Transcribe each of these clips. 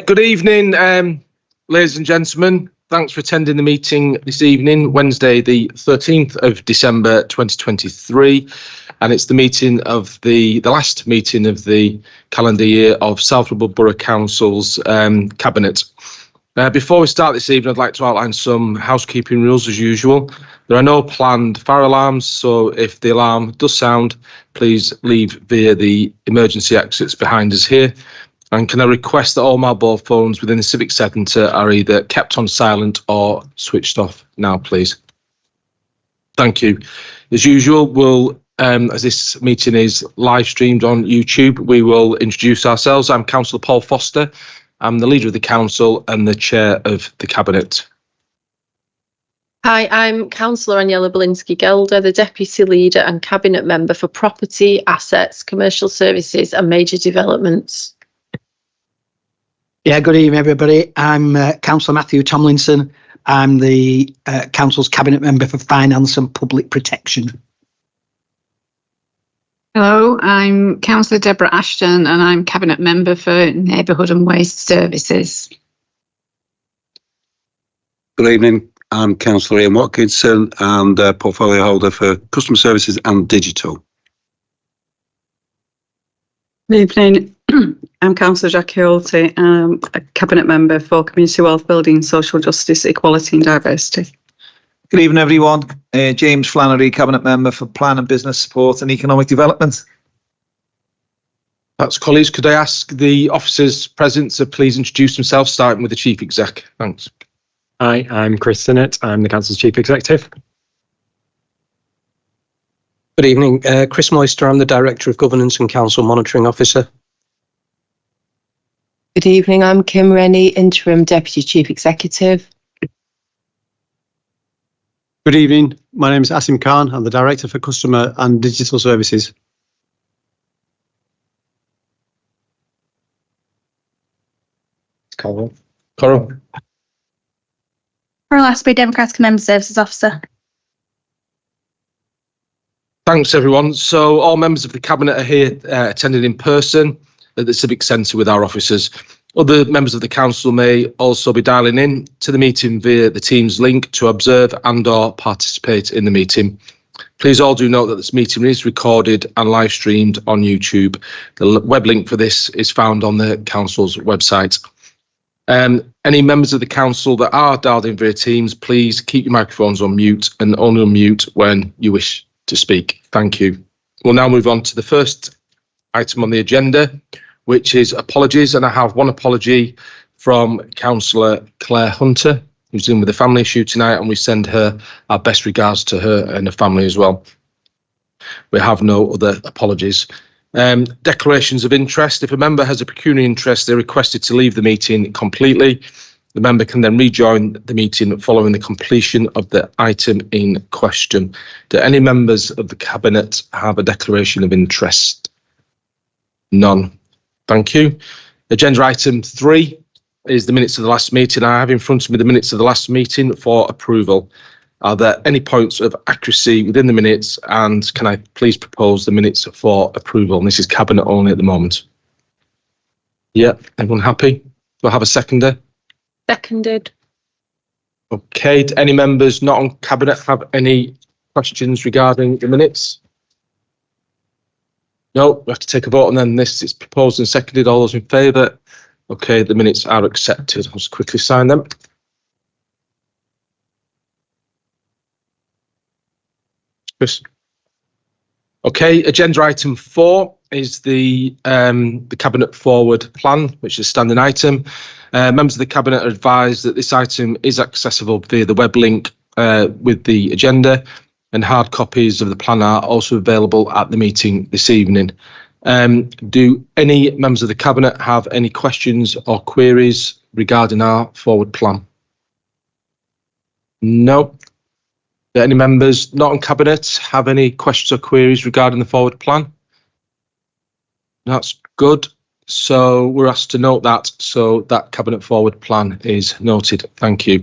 Good evening, ladies and gentlemen. Thanks for attending the meeting this evening, Wednesday, the 13th of December 2023. And it's the meeting of the last meeting of the calendar year of South Ribble Borough Council's Cabinet. Before we start this evening, I'd like to outline some housekeeping rules as usual. There are no planned fire alarms, so if the alarm does sound, please leave via the emergency exits behind us here. And can I request that all mobile phones within the Civic Centre are either kept on silent or switched off now, please. Thank you. As usual, we'll, as this meeting is live streamed on YouTube, we will introduce ourselves. I'm Councillor Paul Foster. I'm the Leader of the Council and the Chair of the Cabinet. Hi, I'm Councillor Aniela Belinsky-Gelder, the Deputy Leader and Cabinet Member for Property, Assets, Commercial Services and Major Developments. Yeah, good evening, everybody. I'm Councillor Matthew Tomlinson. I'm the Council's Cabinet Member for Finance and Public Protection. Hello, I'm Councillor Deborah Ashton and I'm Cabinet Member for Neighbourhood and Waste Services. Good evening, I'm Councillor Ian Watkinson and Portfolio Holder for Customer Services and Digital. Good evening, I'm Councillor Jackie Olty, a Cabinet Member for Community Wealth Building, Social Justice, Equality and Diversity. Good evening, everyone. James Flannery, Cabinet Member for Plan and Business Support and Economic Development. That's colleagues. Could I ask the officers present to please introduce themselves, starting with the Chief Exec? Thanks. Hi, I'm Chris Sinnott. I'm the Council's Chief Executive. Good evening, Chris Moister. I'm the Director of Governance and Council Monitoring Officer. Good evening, I'm Kim Rennie, Interim Deputy Chief Executive. Good evening, my name is Asim Khan. I'm the Director for Customer and Digital Services. Coral. Coral Asprey, Democratic Member Services Officer. Thanks, everyone. So all members of the Cabinet are here attending in person at the Civic Centre with our officers. Other members of the Council may also be dialing in to the meeting via the Teams link to observe and/or participate in the meeting. Please all do note that this meeting is recorded and live streamed on YouTube. The web link for this is found on the Council's website. Any members of the Council that are dialed in via Teams, please keep your microphones on mute and only unmute when you wish to speak. Thank you. We'll now move on to the first item on the agenda, which is apologies, and I have one apology from Councillor Claire Hunter, who's dealing with a family issue tonight, and we send her our best regards to her and her family as well. We have no other apologies. Declarations of interest. If a member has a pecuniary interest, they're requested to leave the meeting completely. The member can then rejoin the meeting following the completion of the item in question. Do any members of the Cabinet have a declaration of interest? None. Thank you. Agenda item 3 is the minutes of the last meeting. I have in front of me the minutes of the last meeting for approval. Are there any points of accuracy within the minutes, and can I please propose the minutes for approval? And this is Cabinet only at the moment. Yeah, everyone happy? Do I have a seconder? Seconded. Okay, do any members not on Cabinet have any questions regarding the minutes? No, we have to take a vote, and then this is proposed and seconded. All those in favour? Okay, the minutes are accepted. I'll just quickly sign them. Chris. Okay, agenda item 4 is the Cabinet Forward Plan, which is a standing item. Members of the Cabinet are advised that this item is accessible via the web link with the agenda, and hard copies of the plan are also available at the meeting this evening. Do any members of the Cabinet have any questions or queries regarding our forward plan? No. Do any members not on Cabinet have any questions or queries regarding the forward plan? That's good. So we're asked to note that, so that Cabinet forward plan is noted. Thank you.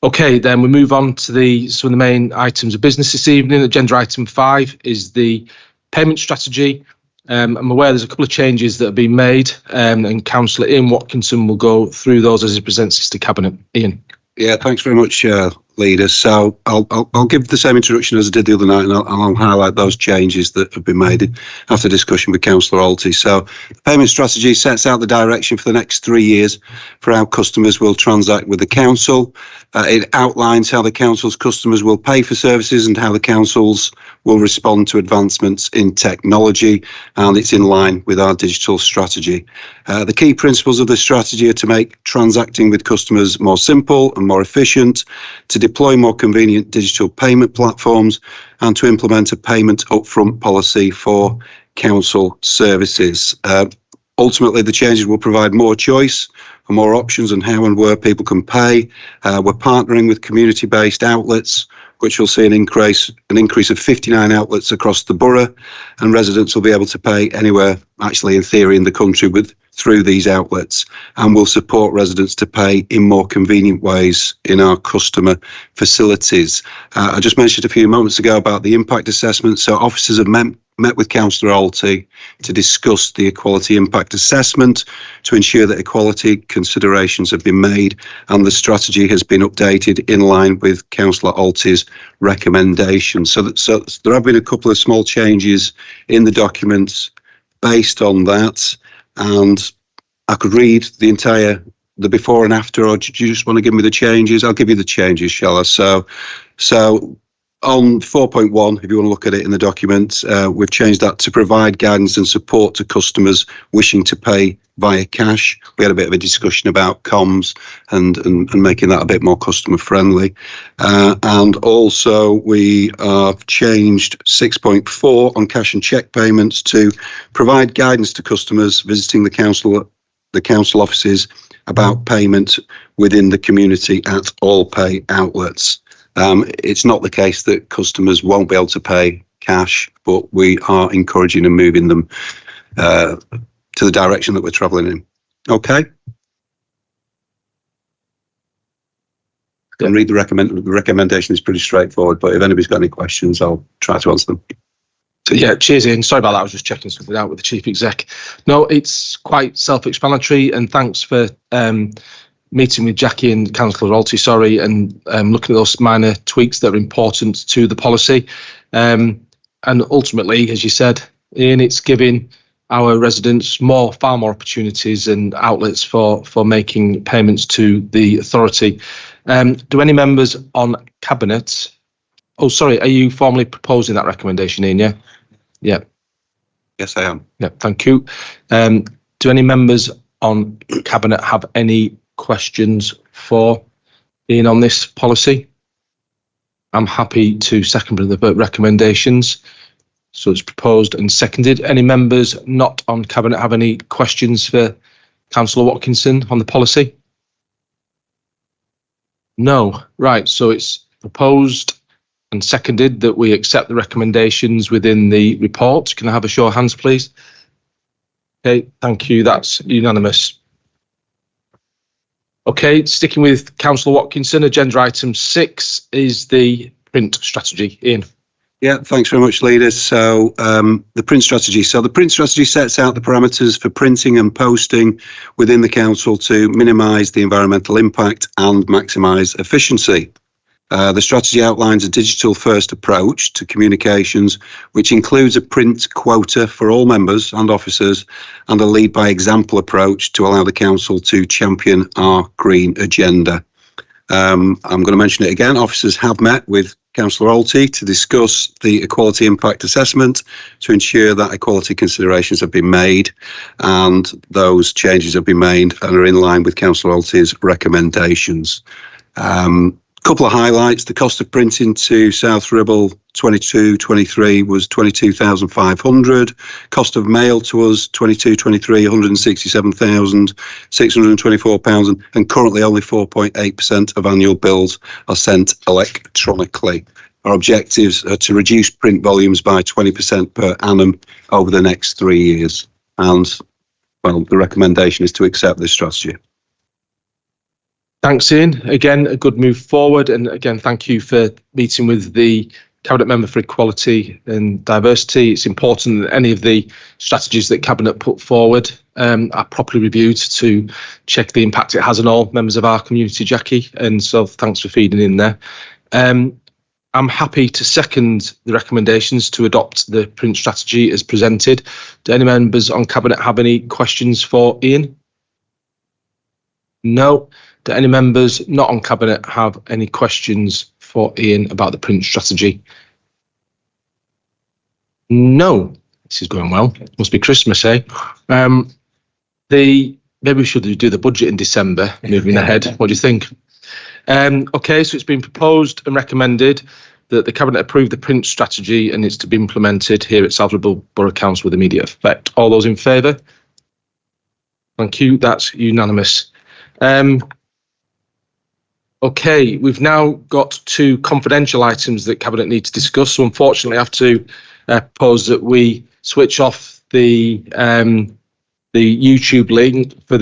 Okay, then we move on to some of the main items of business this evening. Agenda item 5 is the payment strategy. I'm aware there's a couple of changes that have been made, and Councillor Ian Watkinson will go through those as he presents this to Cabinet. Ian. Yeah, thanks very much, Leader. So I'll give the same introduction as I did the other night, and I'll highlight those changes that have been made after discussion with Councillor Alty. So the payment strategy sets out the direction for the next 3 years for how customers will transact with the council. It outlines how the council's customers will pay for services and how the councils will respond to advancements in technology, and it's in line with our digital strategy. The key principles of the strategy are to make transacting with customers more simple and more efficient, to deploy more convenient digital payment platforms, and to implement a payment upfront policy for council services. Ultimately, the changes will provide more choice and more options on how and where people can pay. We're partnering with community-based outlets, which will see an increase of 59 outlets across the borough, and residents will be able to pay anywhere, actually in theory, in the country through these outlets, and will support residents to pay in more convenient ways in our customer facilities. I just mentioned a few moments ago about the impact assessment. So officers have met with Councillor Alty to discuss the equality impact assessment to ensure that equality considerations have been made, and the strategy has been updated in line with Councillor Alty's recommendations. So there have been a couple of small changes in the documents based on that, and I could read the before and after, or do you just want to give me the changes? I'll give you the changes, shall I? So on 4.1, if you want to look at it in the document, we've changed that to provide guidance and support to customers wishing to pay via cash. We had a bit of a discussion about comms and making that a bit more customer friendly. And also we have changed 6.4 on cash and cheque payments to provide guidance to customers visiting the council offices about payment within the community at all pay outlets. It's not the case that customers won't be able to pay cash, but we are encouraging and moving them to the direction that we're travelling in. Okay. And read the recommendation is pretty straightforward, but if anybody's got any questions, I'll try to answer them. So yeah, cheers, Ian. Sorry about that. I was just checking something out with the Chief Exec. No, it's quite self-explanatory, and thanks for meeting with Jackie and Councillor Alty, and looking at those minor tweaks that are important to the policy. And ultimately, as you said, Ian, it's giving our residents far more opportunities and outlets for making payments to the authority. Do any members on Cabinet? Oh, sorry, are you formally proposing that recommendation, Ian? Yeah. Yeah. Yes, I am. Yeah, thank you. Do any members on Cabinet have any questions for Ian on this policy? I'm happy to second the recommendations. So it's proposed and seconded. Any members not on Cabinet have any questions for Councillor Watkinson on the policy? No. Right, so it's proposed and seconded that we accept the recommendations within the report. Can I have a show of hands, please? Okay, thank you. That's unanimous. Okay, sticking with Councillor Watkinson, agenda item 6 is the print strategy. Ian. Yeah, thanks very much, Leader. So the print strategy. So the print strategy sets out the parameters for printing and posting within the council to minimise the environmental impact and maximise efficiency. The strategy outlines a digital-first approach to communications, which includes a print quota for all members and officers, and a lead-by-example approach to allow the council to champion our green agenda. I'm going to mention it again. Officers have met with Councillor Alty to discuss the equality impact assessment to ensure that equality considerations have been made, and those changes have been made and are in line with Councillor Alty's recommendations. Couple of highlights: the cost of printing to South Ribble 22-23 was £22,500. Cost of mail to us 22-23 £167,624, and currently only 4.8% of annual bills are sent electronically. Our objectives are to reduce print volumes by 20% per annum over the next 3 years, and well, the recommendation is to accept this strategy. Thanks, Ian. Again, a good move forward. And again, thank you for meeting with the Cabinet Member for Equality and Diversity, it's important that any of the strategies that Cabinet put forward are properly reviewed to check the impact it has on all members of our community, Jackie, and so thanks for feeding in there. I'm happy to second the recommendations to adopt the print strategy as presented. Do any members on Cabinet have any questions for Ian? No. Do any members not on Cabinet have any questions for Ian about the print strategy? No. This is going well. Must be Christmas, eh? Maybe we should do the budget in December, moving ahead. What do you think? Okay, so it's been proposed and recommended that the Cabinet approve the print strategy and it's to be implemented here at Salford Borough Council with immediate effect. All those in favour? Thank you. That's unanimous. Okay, we've now got 2 confidential items that Cabinet need to discuss. So unfortunately, I have to propose that we switch off the YouTube link for